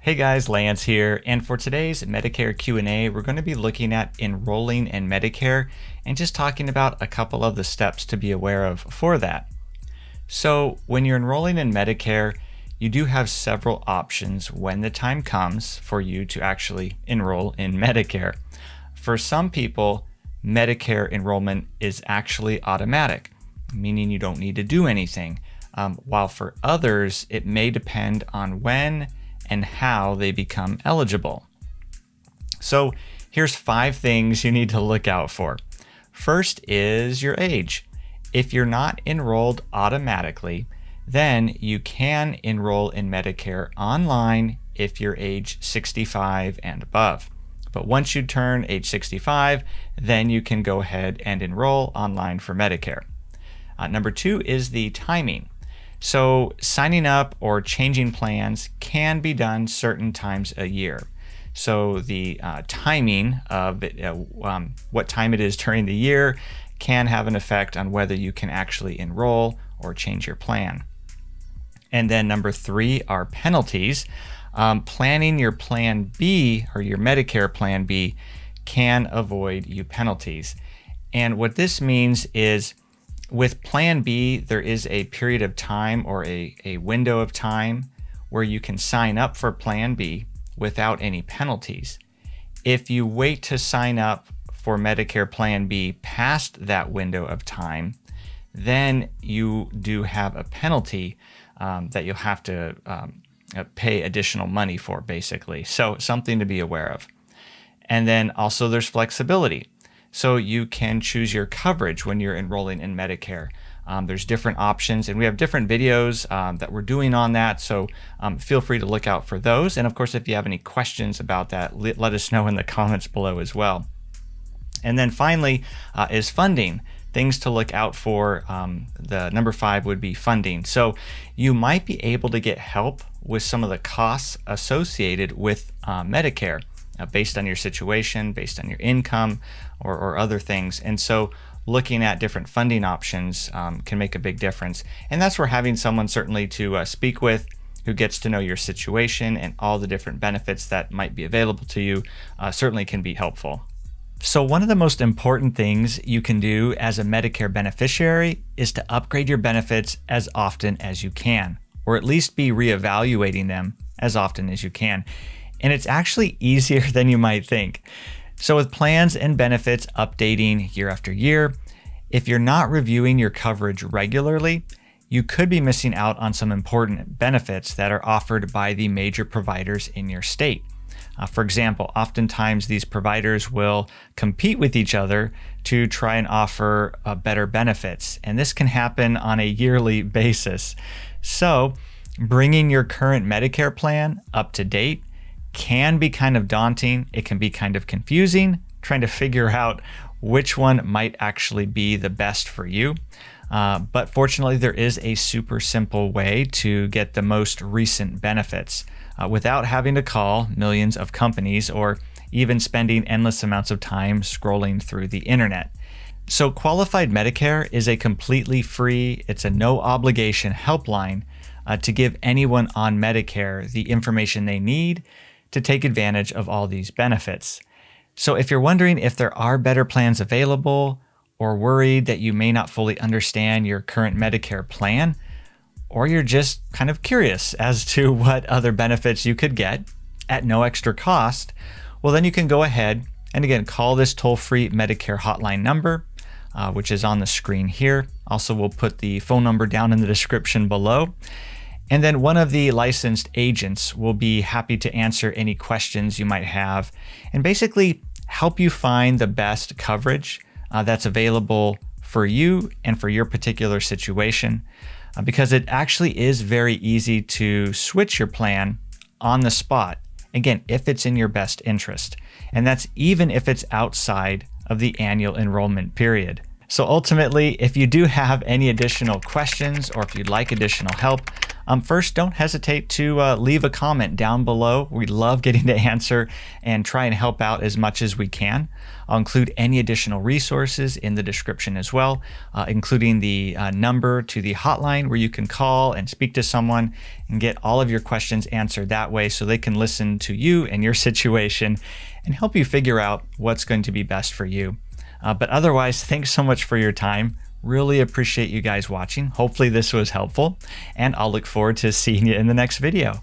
Hey guys, Lance here, and for today's Medicare Q&A, we're going to be looking at enrolling in Medicare and just talking about a couple of the steps to be aware of for that. So when you're enrolling in Medicare, you do have several options when the time comes for you to actually enroll in Medicare. For some people, Medicare enrollment is actually automatic, meaning you don't need to do anything, while for others, it may depend on when and how they become eligible. So here's 5 things you need to look out for. First is your age. If you're not enrolled automatically, then you can enroll in Medicare online if you're age 65 and above. But once you turn age 65, then you can go ahead and enroll online for Medicare. Number 2 is the timing. So signing up or changing plans can be done certain times a year. So the timing of it, what time it is during the year can have an effect on whether you can actually enroll or change your plan. And then number 3 are penalties. Planning your Plan B or your Medicare Plan B can avoid you penalties. And what this means is with Plan B, there is a period of time or a window of time where you can sign up for Plan B without any penalties. If you wait to sign up for Medicare Plan B past that window of time, then you do have a penalty that you'll have to pay additional money for, basically. So something to be aware of. And then also there's flexibility. So you can choose your coverage when you're enrolling in Medicare. There's different options, and we have different videos that we're doing on that. So feel free to look out for those. And of course, if you have any questions about that, let us know in the comments below as well. And then finally is funding. Things to look out for. The number 5 would be funding. So you might be able to get help with some of the costs associated with Medicare. Based on your situation, based on your income, or other things. And so looking at different funding options can make a big difference. And that's where having someone certainly to speak with who gets to know your situation and all the different benefits that might be available to you certainly can be helpful. So one of the most important things you can do as a Medicare beneficiary is to upgrade your benefits as often as you can, or at least be reevaluating them as often as you can. And it's actually easier than you might think. So with plans and benefits updating year after year, if you're not reviewing your coverage regularly, you could be missing out on some important benefits that are offered by the major providers in your state. For example, oftentimes these providers will compete with each other to try and offer better benefits. And this can happen on a yearly basis. So bringing your current Medicare plan up to date can be kind of daunting. It can be kind of confusing, trying to figure out which one might actually be the best for you. But fortunately, there is a super simple way to get the most recent benefits without having to call millions of companies or even spending endless amounts of time scrolling through the internet. So Qualified Medicare is a completely free, it's a no obligation helpline to give anyone on Medicare the information they need to take advantage of all these benefits. So if you're wondering if there are better plans available, or worried that you may not fully understand your current Medicare plan, or you're just kind of curious as to what other benefits you could get at no extra cost, well then you can go ahead and again call this toll-free Medicare hotline number, which is on the screen here. Also, we'll put the phone number down in the description below. And then one of the licensed agents will be happy to answer any questions you might have and basically help you find the best coverage that's available for you and for your particular situation, because it actually is very easy to switch your plan on the spot, again, if it's in your best interest. And that's even if it's outside of the annual enrollment period. So ultimately, if you do have any additional questions or if you'd like additional help, first, don't hesitate to leave a comment down below. We love getting to answer and try and help out as much as we can. I'll include any additional resources in the description as well, including the number to the hotline where you can call and speak to someone and get all of your questions answered that way so they can listen to you and your situation and help you figure out what's going to be best for you. But otherwise, thanks so much for your time. Really appreciate you guys watching. Hopefully this was helpful, and I'll look forward to seeing you in the next video.